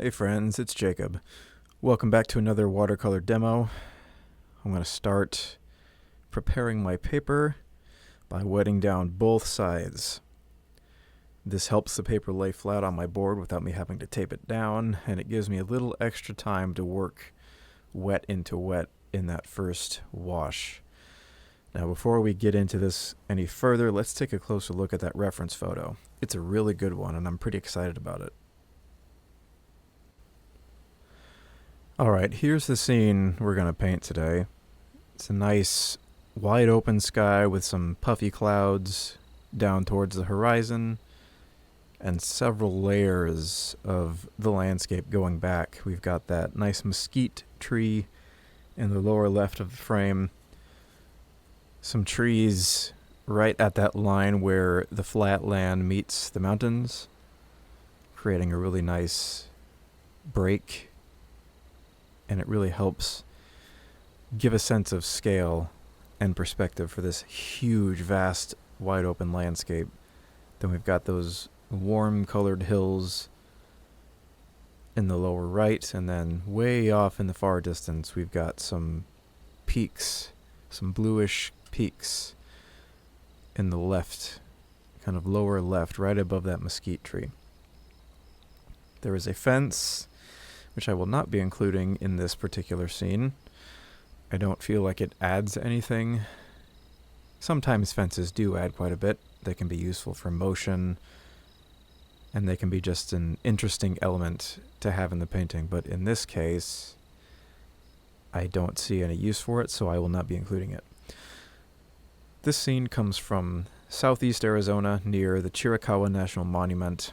Hey friends, it's Jacob. Welcome back to another watercolor demo. I'm going to start preparing my paper by wetting down both sides. This helps the paper lay flat on my board without me having to tape it down, and it gives me a little extra time to work wet into wet in that first wash. Now before we get into this any further, let's take a closer look at that reference photo. It's a really good one and I'm pretty excited about it. Alright, here's the scene we're going to paint today. It's a nice wide open sky with some puffy clouds down towards the horizon and several layers of the landscape going back. We've got that nice mesquite tree in the lower left of the frame. Some trees right at that line where the flat land meets the mountains, creating a really nice break. And it really helps give a sense of scale and perspective for this huge, vast, wide open landscape. Then we've got those warm colored hills in the lower right, and then way off in the far distance we've got some peaks, some bluish peaks in the left, kind of lower left, right above that mesquite tree. There is a fence, which I will not be including in this particular scene. I don't feel like it adds anything. Sometimes fences do add quite a bit. They can be useful for motion, and they can be just an interesting element to have in the painting. But in this case, I don't see any use for it, so I will not be including it. This scene comes from southeast Arizona near the Chiricahua National Monument.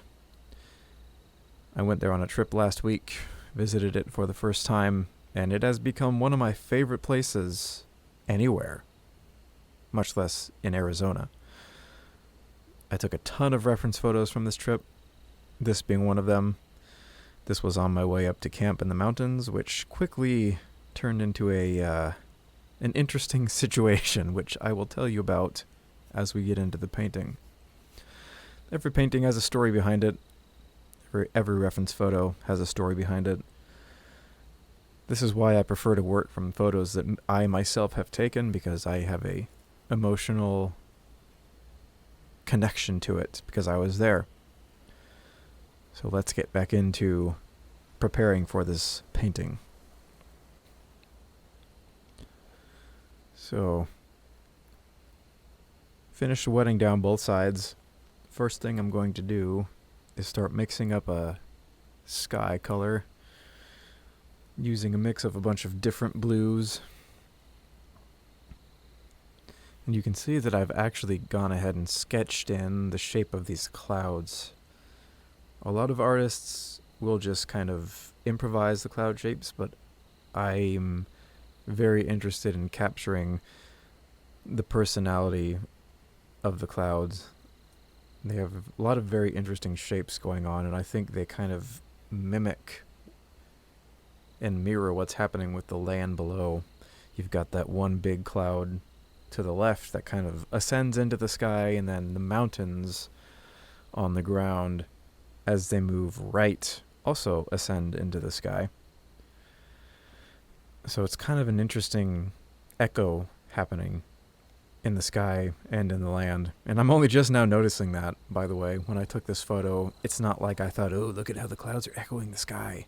I went there on a trip last week, visited it for the first time, and it has become one of my favorite places anywhere, much less in Arizona. I took a ton of reference photos from this trip, this being one of them. This was on my way up to camp in the mountains, which quickly turned into an interesting situation, which I will tell you about as we get into the painting. Every painting has a story behind it. Every reference photo has a story behind it. This is why I prefer to work from photos that I myself have taken, because I have a emotional connection to it because I was there. So let's get back into preparing for this painting. So, finished wetting down both sides. First thing I'm going to do is start mixing up a sky color using a mix of a bunch of different blues. And you can see that I've actually gone ahead and sketched in the shape of these clouds. A lot of artists will just kind of improvise the cloud shapes, but I'm very interested in capturing the personality of the clouds. They have a lot of very interesting shapes going on, and I think they kind of mimic and mirror what's happening with the land below. You've got that one big cloud to the left that kind of ascends into the sky, and then the mountains on the ground, as they move right, also ascend into the sky. So it's kind of an interesting echo happening in the sky and in the land. And I'm only just now noticing that, by the way. When I took this photo, it's not like I thought, oh, look at how the clouds are echoing the sky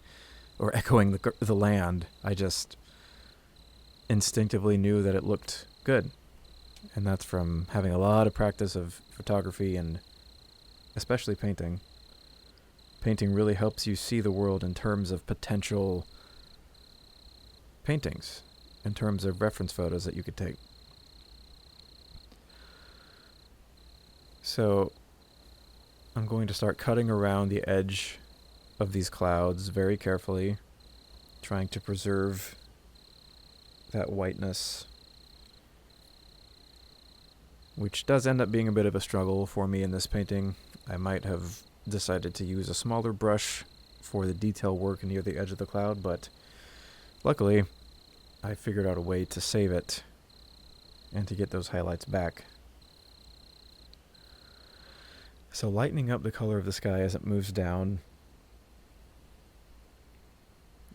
or echoing the land. I just instinctively knew that it looked good. And that's from having a lot of practice of photography and especially painting. Painting really helps you see the world in terms of potential paintings, in terms of reference photos that you could take. So I'm going to start cutting around the edge of these clouds very carefully, trying to preserve that whiteness, which does end up being a bit of a struggle for me in this painting. I might have decided to use a smaller brush for the detail work near the edge of the cloud, but luckily I figured out a way to save it and to get those highlights back. So lightening up the color of the sky as it moves down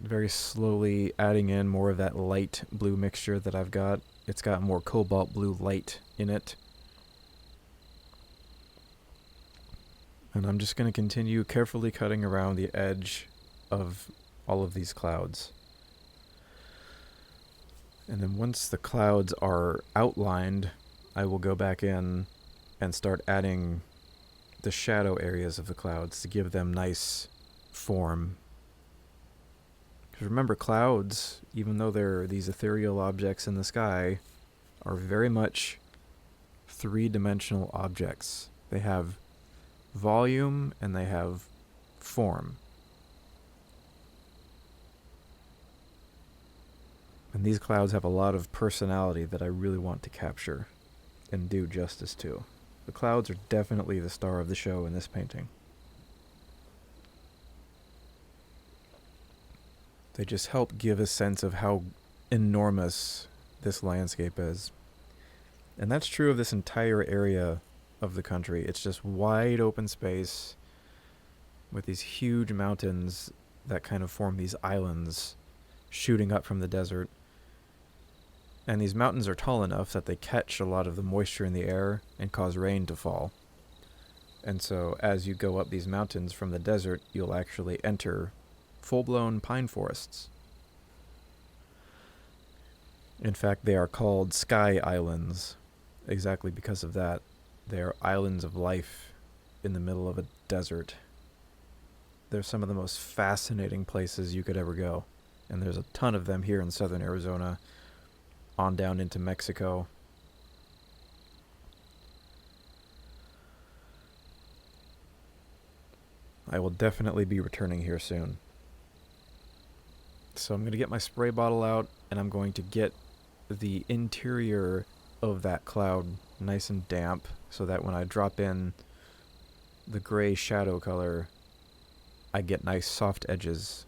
very slowly adding in more of that light blue mixture that I've got. It's got more cobalt blue light in it. And I'm just going to continue carefully cutting around the edge of all of these clouds. And then once the clouds are outlined, I will go back in and start adding the shadow areas of the clouds to give them nice form. Because remember, clouds, even though they're these ethereal objects in the sky, are very much three-dimensional objects. They have volume and they have form. And these clouds have a lot of personality that I really want to capture and do justice to. The clouds are definitely the star of the show in this painting. They just help give a sense of how enormous this landscape is. And that's true of this entire area of the country. It's just wide open space with these huge mountains that kind of form these islands shooting up from the desert. And these mountains are tall enough that they catch a lot of the moisture in the air and cause rain to fall. And so as you go up these mountains from the desert, you'll actually enter full-blown pine forests. In fact, they are called sky islands, exactly because of that. They are islands of life in the middle of a desert. They're some of the most fascinating places you could ever go. And there's a ton of them here in southern Arizona, on down into Mexico. I will definitely be returning here soon. So I'm going to get my spray bottle out, and I'm going to get the interior of that cloud nice and damp, so that when I drop in the gray shadow color, I get nice soft edges.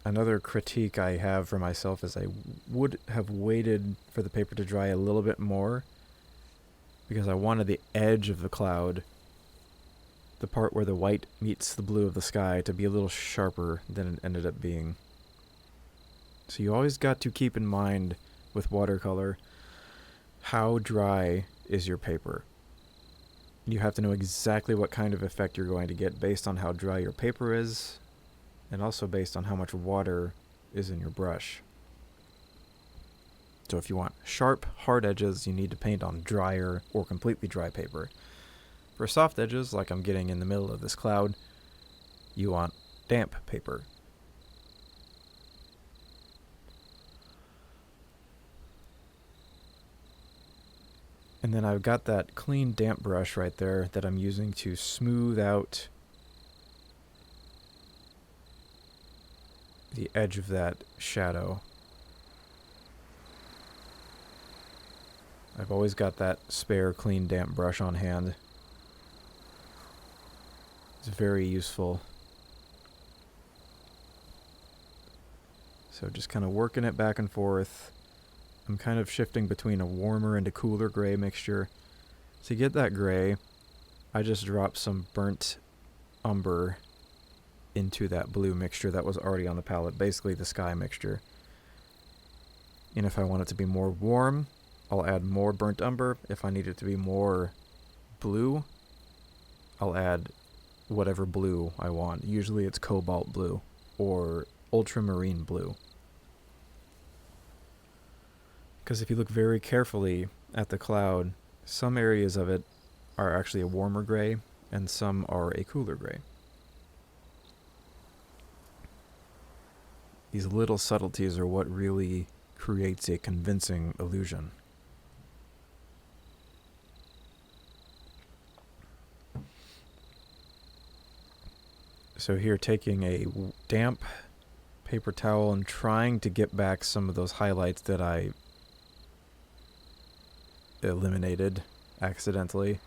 Another critique I have for myself is I would have waited for the paper to dry a little bit more, because I wanted the edge of the cloud, the part where the white meets the blue of the sky, to be a little sharper than it ended up being. So you always got to keep in mind with watercolor, how dry is your paper? You have to know exactly what kind of effect you're going to get based on how dry your paper is, and also based on how much water is in your brush. So if you want sharp, hard edges, you need to paint on drier or completely dry paper. For soft edges, like I'm getting in the middle of this cloud, you want damp paper. And then I've got that clean damp brush right there that I'm using to smooth out the edge of that shadow. I've always got that spare clean damp brush on hand. It's very useful. So just kind of working it back and forth. I'm kind of shifting between a warmer and a cooler gray mixture. To get that gray, I just dropped some burnt umber into that blue mixture that was already on the palette, basically the sky mixture. And if I want it to be more warm, I'll add more burnt umber. If I need it to be more blue, I'll add whatever blue I want. Usually it's cobalt blue or ultramarine blue. Because if you look very carefully at the cloud, some areas of it are actually a warmer gray and some are a cooler gray. These little subtleties are what really creates a convincing illusion. So here, taking a damp paper towel and trying to get back some of those highlights that I eliminated accidentally.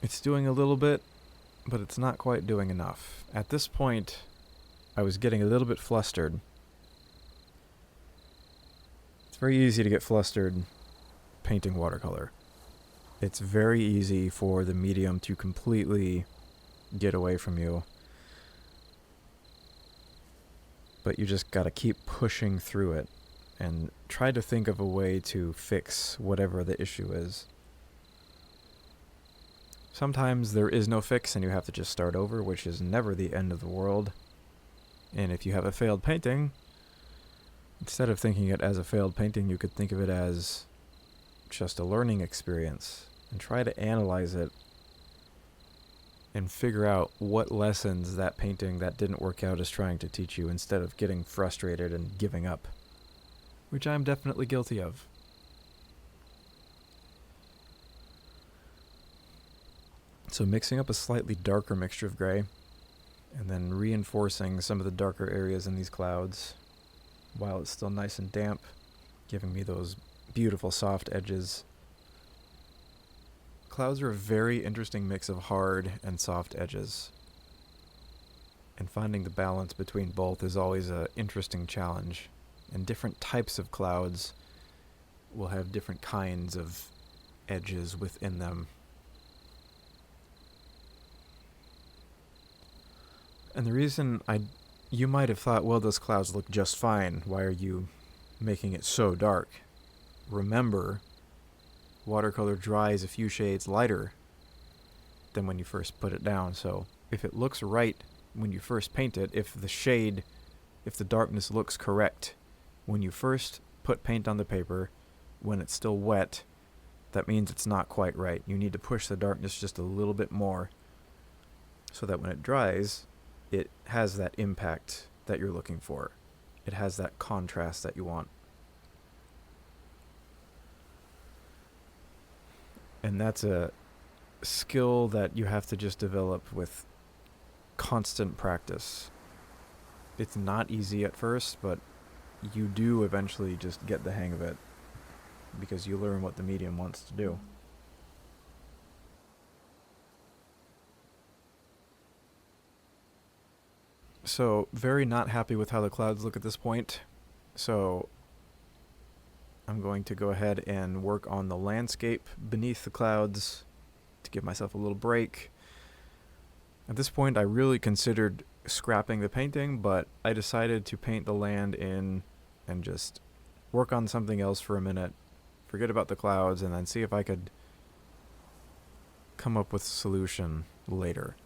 It's doing a little bit, but it's not quite doing enough. At this point, I was getting a little bit flustered. It's very easy to get flustered painting watercolor. It's very easy for the medium to completely get away from you, but you just gotta keep pushing through it and try to think of a way to fix whatever the issue is. Sometimes there is no fix and you have to just start over, which is never the end of the world. And if you have a failed painting, instead of thinking it as a failed painting, you could think of it as just a learning experience and try to analyze it and figure out what lessons that painting that didn't work out is trying to teach you, instead of getting frustrated and giving up, which I'm definitely guilty of. So mixing up a slightly darker mixture of gray and then reinforcing some of the darker areas in these clouds while it's still nice and damp, giving me those beautiful soft edges. Clouds are a very interesting mix of hard and soft edges, and finding the balance between both is always an interesting challenge, and different types of clouds will have different kinds of edges within them. And the reason you might have thought, well, those clouds look just fine. Why are you making it so dark? Remember, watercolor dries a few shades lighter than when you first put it down. So if it looks right when you first paint it, if the darkness looks correct when you first put paint on the paper, when it's still wet, that means it's not quite right. You need to push the darkness just a little bit more so that when it dries, it has that impact that you're looking for. It has that contrast that you want. And that's a skill that you have to just develop with constant practice. It's not easy at first, but you do eventually just get the hang of it because you learn what the medium wants to do. So, very not happy with how the clouds look at this point. So, I'm going to go ahead and work on the landscape beneath the clouds to give myself a little break. At this point, I really considered scrapping the painting, but I decided to paint the land in and just work on something else for a minute, forget about the clouds, and then see if I could come up with a solution later.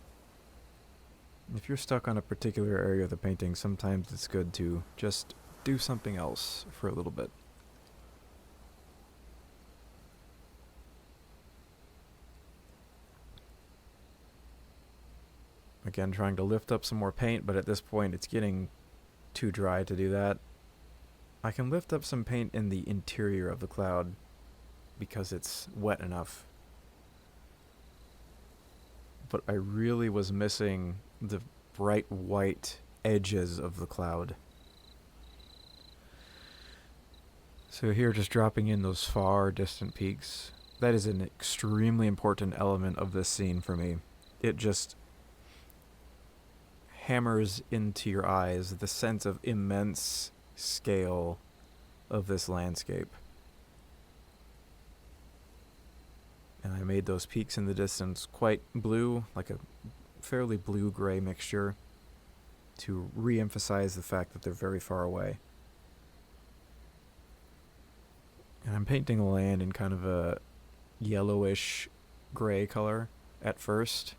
If you're stuck on a particular area of the painting, sometimes it's good to just do something else for a little bit. Again, trying to lift up some more paint, but at this point it's getting too dry to do that. I can lift up some paint in the interior of the cloud because it's wet enough. But I really was missing the bright white edges of the cloud. So here, just dropping in those far distant peaks. That is an extremely important element of this scene for me. It just hammers into your eyes the sense of immense scale of this landscape. And I made those peaks in the distance quite blue, like a fairly blue-gray mixture, to re-emphasize the fact that they're very far away. And I'm painting the land in kind of a yellowish gray color at first,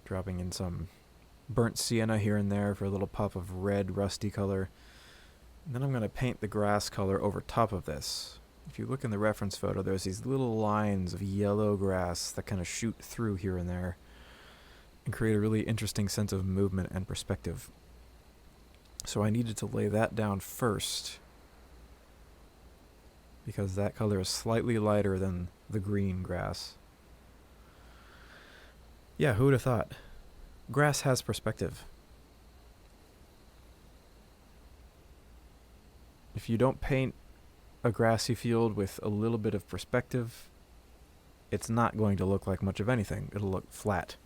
dropping in some burnt sienna here and there for a little pop of red rusty color. And then I'm going to paint the grass color over top of this. If you look in the reference photo, there's these little lines of yellow grass that kind of shoot through here and there and create a really interesting sense of movement and perspective. So I needed to lay that down first because that color is slightly lighter than the green grass. Yeah, who would have thought? Grass has perspective. If you don't paint a grassy field with a little bit of perspective, it's not going to look like much of anything. It'll look flat.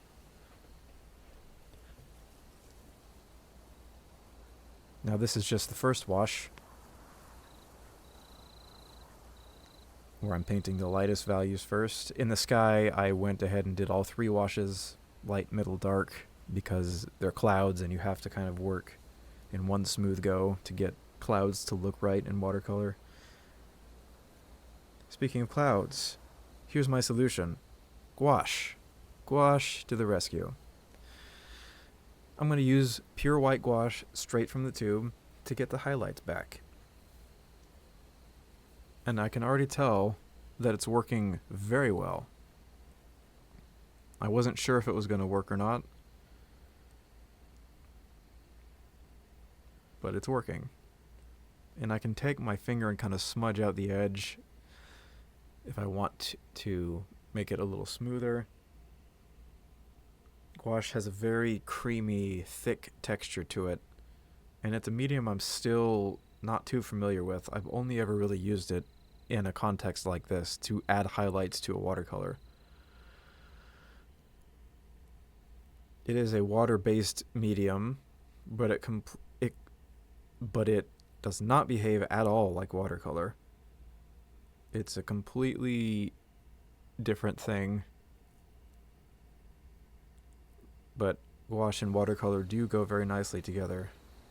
Now this is just the first wash. where I'm painting the lightest values first. In the sky, I went ahead and did all 3 washes, light, middle, dark, because they're clouds and you have to kind of work in one smooth go to get clouds to look right in watercolor. Speaking of clouds, here's my solution. Gouache. Gouache to the rescue. I'm going to use pure white gouache straight from the tube to get the highlights back. And I can already tell that it's working very well. I wasn't sure if it was going to work or not, but it's working. And I can take my finger and kind of smudge out the edge if I want to make it a little smoother. Gouache has a very creamy, thick texture to it, and it's a medium I'm still not too familiar with. I've only ever really used it in a context like this to add highlights to a watercolor. It is a water-based medium, but it does not behave at all like watercolor. It's a completely different thing. But gouache and watercolor do go very nicely together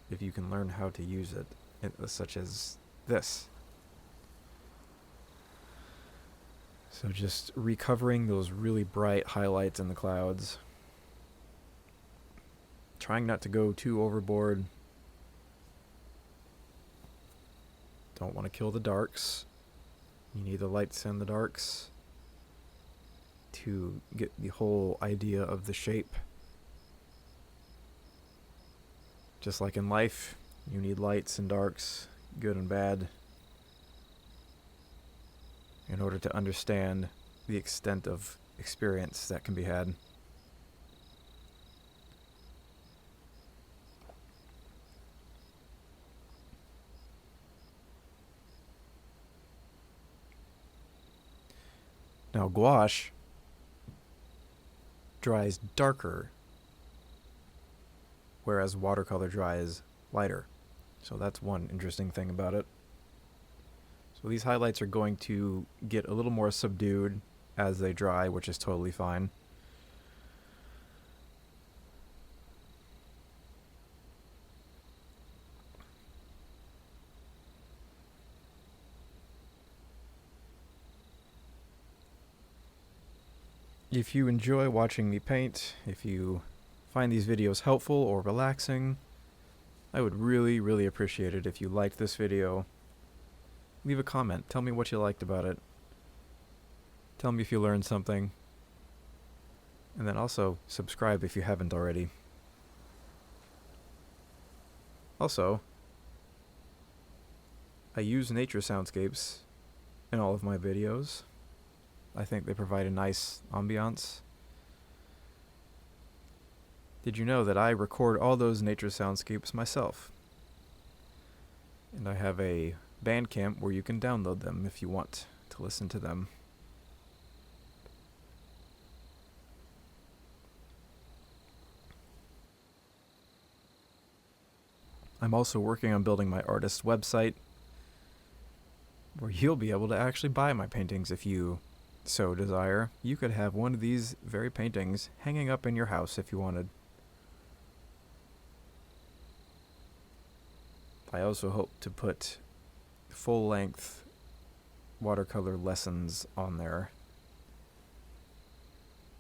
if you can learn how to use it, such as this. So just recovering those really bright highlights in the clouds. Trying not to go too overboard. Don't want to kill the darks. You need the lights and the darks to get the whole idea of the shape. Just like in life, you need lights and darks, good and bad, in order to understand the extent of experience that can be had. Now, gouache dries darker, whereas watercolor dries lighter. So that's one interesting thing about it. So these highlights are going to get a little more subdued as they dry, which is totally fine. If you enjoy watching me paint, if you find these videos helpful or relaxing, I would really, really appreciate it if you liked this video. Leave a comment. Tell me what you liked about it. Tell me if you learned something. And then also subscribe if you haven't already. Also, I use nature soundscapes in all of my videos. I think they provide a nice ambiance. Did you know that I record all those nature soundscapes myself? And I have a Bandcamp where you can download them if you want to listen to them. I'm also working on building my artist website, where you'll be able to actually buy my paintings if you so desire. You could have one of these very paintings hanging up in your house if you wanted. I also hope to put full-length watercolor lessons on there.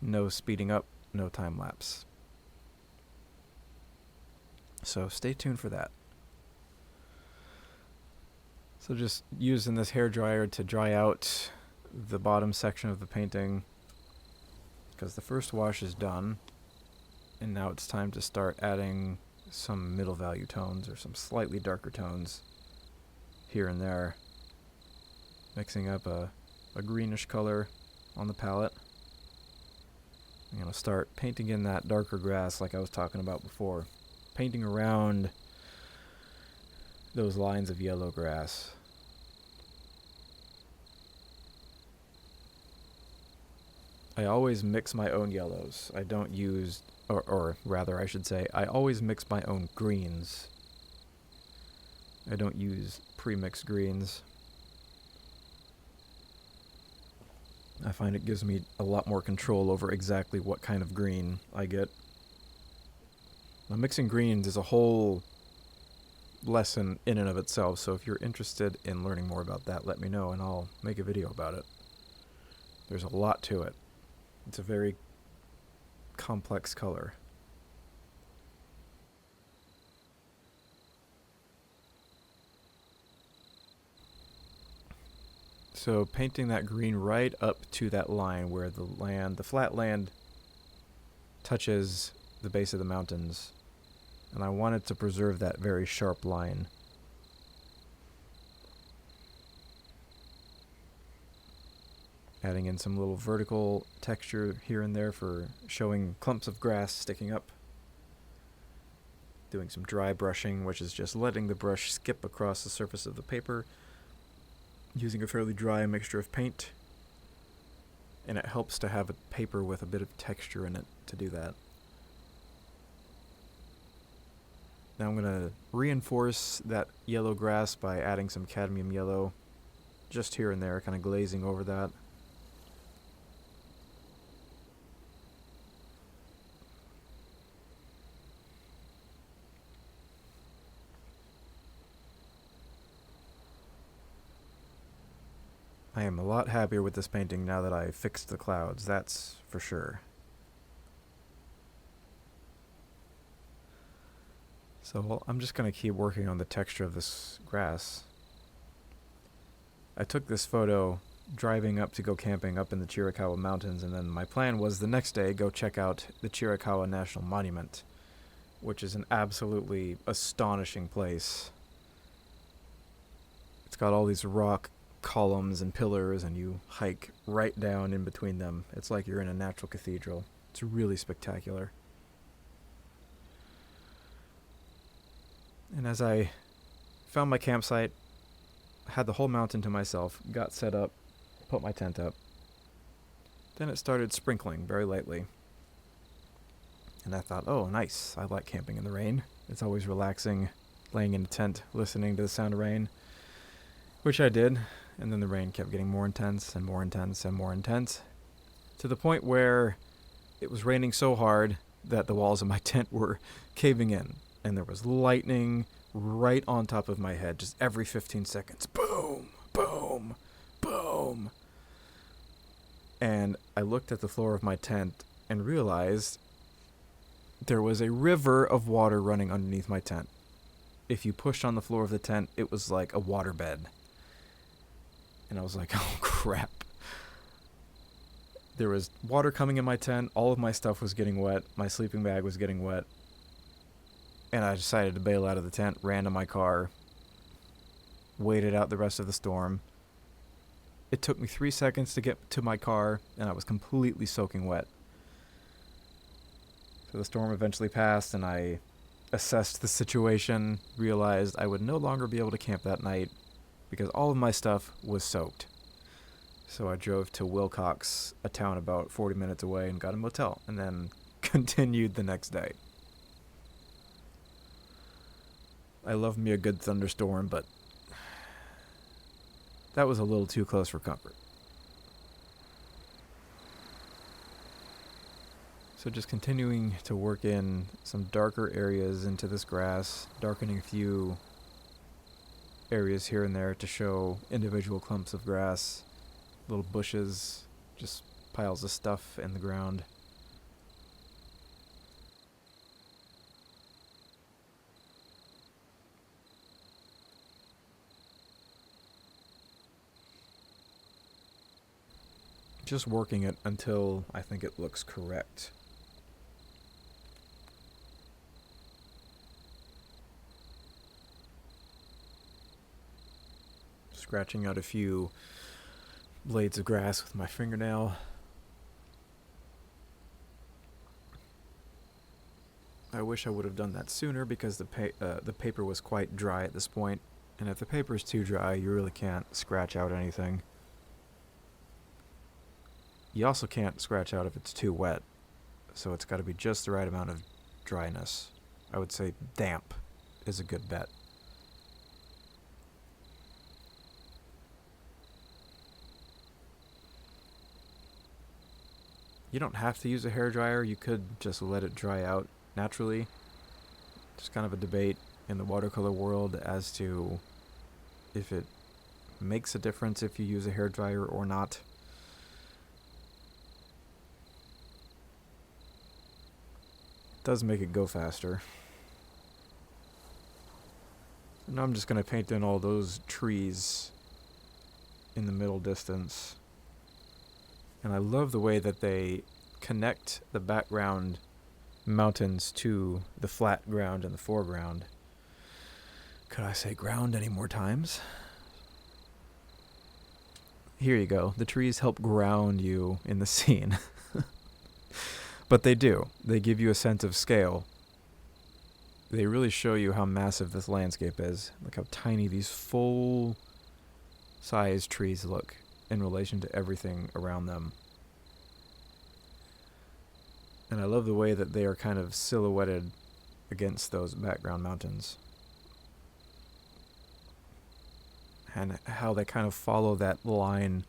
No speeding up, no time lapse. So stay tuned for that. So just using this hairdryer to dry out the bottom section of the painting, because the first wash is done, and now it's time to start adding some middle value tones or some slightly darker tones here and there, mixing up a greenish color on the palette. I'm going to start painting in that darker grass like I was talking about before, painting around those lines of yellow grass. I always mix my own yellows. I don't use, or rather I should say, I always mix my own greens. I don't use pre-mixed greens. I find it gives me a lot more control over exactly what kind of green I get. Now, mixing greens is a whole lesson in and of itself, so if you're interested in learning more about that, let me know and I'll make a video about it. There's a lot to it. It's a very complex color. So painting that green right up to that line where the flat land touches the base of the mountains, and I wanted to preserve that very sharp line. Adding in some little vertical texture here and there for showing clumps of grass sticking up. Doing some dry brushing, which is just letting the brush skip across the surface of the paper, using a fairly dry mixture of paint, and it helps to have a paper with a bit of texture in it to do that. Now I'm going to reinforce that yellow grass by adding some cadmium yellow just here and there, kind of glazing over that. I am a lot happier with this painting now that I fixed the clouds, that's for sure. So I'm just going to keep working on the texture of this grass. I took this photo driving up to go camping up in the Chiricahua Mountains, and then my plan was the next day go check out the Chiricahua National Monument, which is an absolutely astonishing place. It's got all these rock columns and pillars, and you hike right down in between them. It's like you're in a natural cathedral. It's really spectacular. And as I found my campsite, had the whole mountain to myself, got set up, put my tent up, then it started sprinkling very lightly. And I thought, oh, nice. I like camping in the rain. It's always relaxing, laying in a tent, listening to the sound of rain, which I did. And then the rain kept getting more intense and more intense and more intense, to the point where it was raining so hard that the walls of my tent were caving in. And there was lightning right on top of my head, just every 15 seconds. Boom, boom, boom. And I looked at the floor of my tent and realized there was a river of water running underneath my tent. If you pushed on the floor of the tent, it was like a waterbed. And I was like, oh crap. There was water coming in my tent, all of my stuff was getting wet, my sleeping bag was getting wet. And I decided to bail out of the tent, ran to my car, waited out the rest of the storm. It took me 3 seconds to get to my car, and I was completely soaking wet. So the storm eventually passed, and I assessed the situation, realized I would no longer be able to camp that night because all of my stuff was soaked. So I drove to Wilcox, a town about 40 minutes away, and got a motel, and then continued the next day. I love me a good thunderstorm, but that was a little too close for comfort. So just continuing to work in some darker areas into this grass, darkening a few areas here and there to show individual clumps of grass, little bushes, just piles of stuff in the ground. Just working it until I think it looks correct. Scratching out a few blades of grass with my fingernail. I wish I would have done that sooner because the paper was quite dry at this point, and if the paper is too dry, you really can't scratch out anything. You also can't scratch out if it's too wet, so it's got to be just the right amount of dryness. I would say damp is a good bet. You don't have to use a hairdryer. You could just let it dry out naturally. There's kind of a debate in the watercolor world as to if it makes a difference if you use a hairdryer or not. It does make it go faster. Now I'm just going to paint in all those trees in the middle distance. And I love the way that they connect the background mountains to the flat ground in the foreground. Could I say ground any more times? Here you go. The trees help ground you in the scene. But they do. They give you a sense of scale. They really show you how massive this landscape is. Look how tiny these full-size trees look in relation to everything around them. And I love the way that they are kind of silhouetted against those background mountains. And how they kind of follow that line,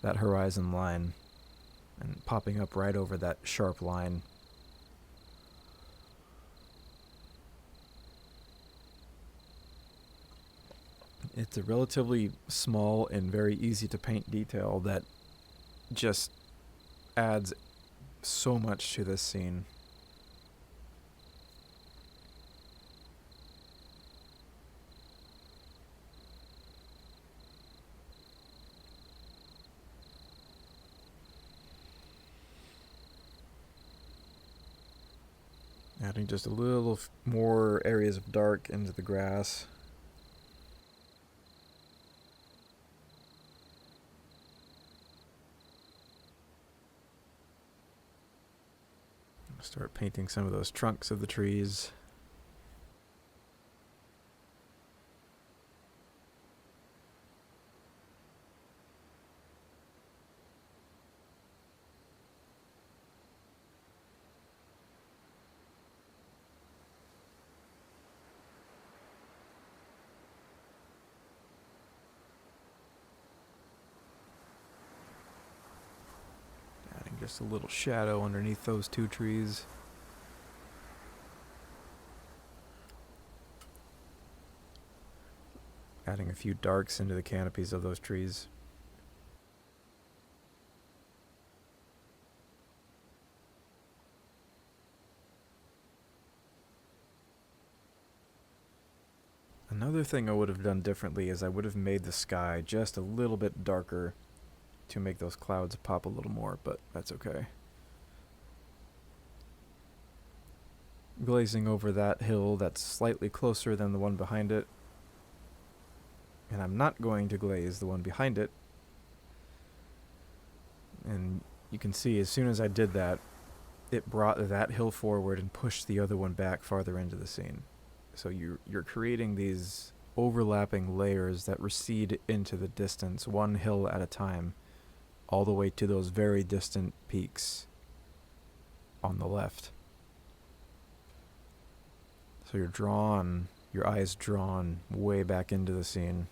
that horizon line, and popping up right over that sharp line. It's a relatively small and very easy to paint detail that just adds so much to this scene. Adding just a little more areas of dark into the grass. Start painting some of those trunks of the trees. Adding just a little shadow underneath those two trees. Adding a few darks into the canopies of those trees. Another thing I would have done differently is I would have made the sky just a little bit darker to make those clouds pop a little more, but that's okay. Glazing over that hill that's slightly closer than the one behind it. And I'm not going to glaze the one behind it. And you can see as soon as I did that, it brought that hill forward and pushed the other one back farther into the scene. So you're creating these overlapping layers that recede into the distance, one hill at a time, all the way to those very distant peaks on the left. So your eyes drawn way back into the scene.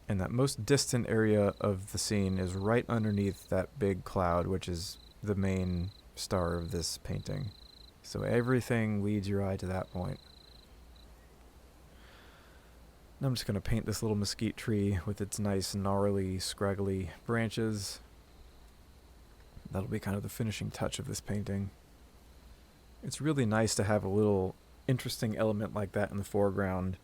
And that most distant area of the scene is right underneath that big cloud, which is the main star of this painting. So everything leads your eye to that point. Now I'm just going to paint this little mesquite tree with its nice, gnarly, scraggly branches. That'll be kind of the finishing touch of this painting. It's really nice to have a little interesting element like that in the foreground,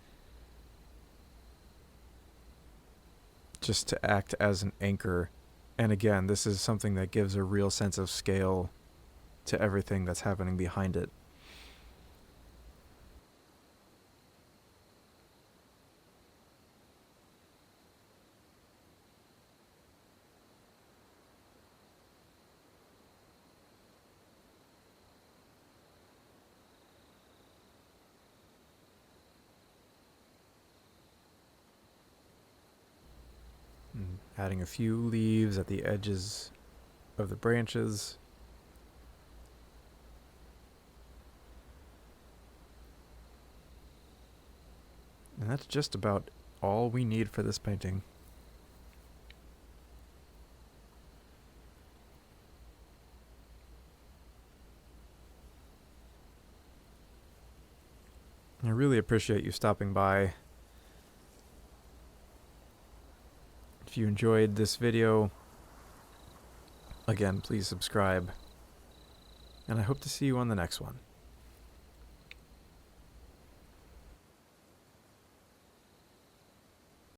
just to act as an anchor. And again, this is something that gives a real sense of scale to everything that's happening behind it. And adding a few leaves at the edges of the branches. And that's just about all we need for this painting. really appreciate you stopping by. If you enjoyed this video, again, please subscribe. And I hope to see you on the next one.